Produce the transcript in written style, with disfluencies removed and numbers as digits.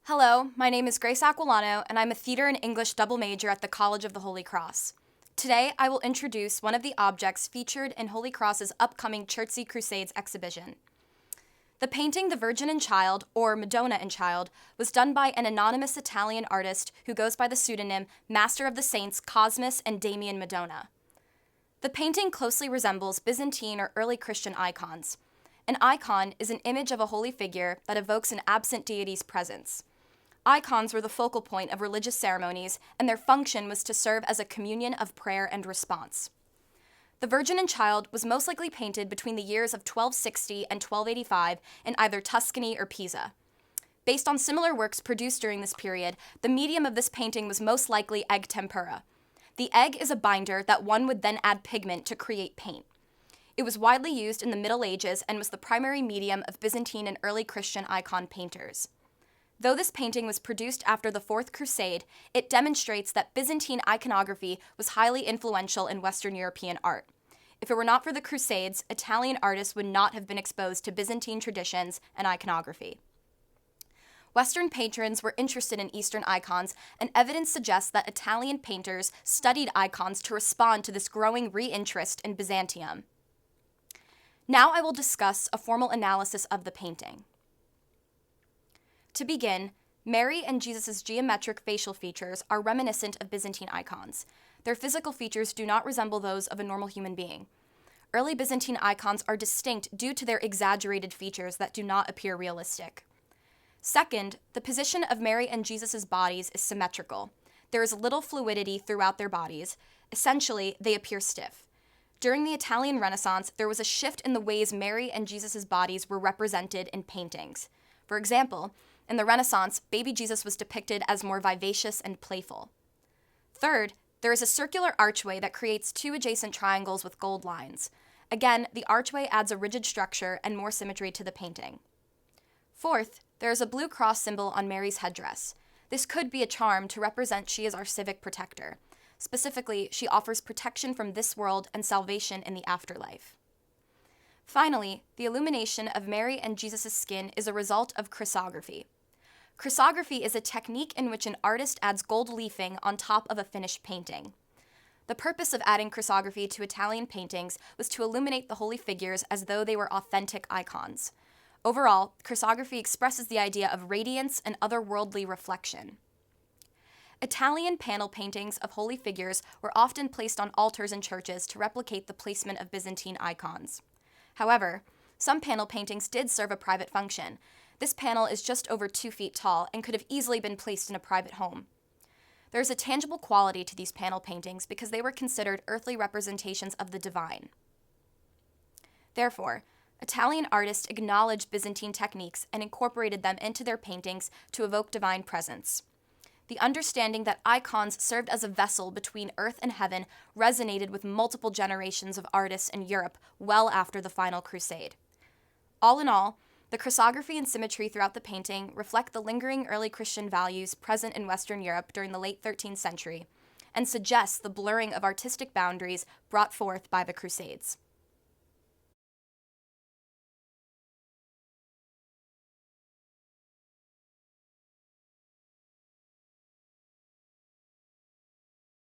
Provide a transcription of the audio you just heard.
Hello, my name is Grace Acquilano, and I'm a theater and English double major at the College of the Holy Cross. Today, I will introduce one of the objects featured in Holy Cross's upcoming Chertsey Crusades exhibition. The painting The Virgin and Child, or Madonna and Child, was done by an anonymous Italian artist who goes by the pseudonym Master of the Saints Cosmas and Damian Madonna. The painting closely resembles Byzantine or early Christian icons. An icon is an image of a holy figure that evokes an absent deity's presence. Icons were the focal point of religious ceremonies, and their function was to serve as a communion of prayer and response. The Virgin and Child was most likely painted between the years of 1260 and 1285 in either Tuscany or Pisa. Based on similar works produced during this period, the medium of this painting was most likely egg tempera. The egg is a binder that one would then add pigment to create paint. It was widely used in the Middle Ages and was the primary medium of Byzantine and early Christian icon painters. Though this painting was produced after the Fourth Crusade, it demonstrates that Byzantine iconography was highly influential in Western European art. If it were not for the Crusades, Italian artists would not have been exposed to Byzantine traditions and iconography. Western patrons were interested in Eastern icons, and evidence suggests that Italian painters studied icons to respond to this growing re-interest in Byzantium. Now I will discuss a formal analysis of the painting. To begin, Mary and Jesus' geometric facial features are reminiscent of Byzantine icons. Their physical features do not resemble those of a normal human being. Early Byzantine icons are distinct due to their exaggerated features that do not appear realistic. Second, the position of Mary and Jesus' bodies is symmetrical. There is little fluidity throughout their bodies. Essentially, they appear stiff. During the Italian Renaissance, there was a shift in the ways Mary and Jesus' bodies were represented in paintings. For example, in the Renaissance, baby Jesus was depicted as more vivacious and playful. Third, there is a circular archway that creates two adjacent triangles with gold lines. Again, the archway adds a rigid structure and more symmetry to the painting. Fourth, there is a blue cross symbol on Mary's headdress. This could be a charm to represent she is our civic protector. Specifically, she offers protection from this world and salvation in the afterlife. Finally, the illumination of Mary and Jesus' skin is a result of chrysography. Chrysography is a technique in which an artist adds gold leafing on top of a finished painting. The purpose of adding chrysography to Italian paintings was to illuminate the holy figures as though they were authentic icons. Overall, chrysography expresses the idea of radiance and otherworldly reflection. Italian panel paintings of holy figures were often placed on altars in churches to replicate the placement of Byzantine icons. However, some panel paintings did serve a private function. This panel is just over 2 feet tall and could have easily been placed in a private home. There is a tangible quality to these panel paintings because they were considered earthly representations of the divine. Therefore, Italian artists acknowledged Byzantine techniques and incorporated them into their paintings to evoke divine presence. The understanding that icons served as a vessel between earth and heaven resonated with multiple generations of artists in Europe well after the final crusade. All in all, the chrysography and symmetry throughout the painting reflect the lingering early Christian values present in Western Europe during the late 13th century and suggest the blurring of artistic boundaries brought forth by the Crusades.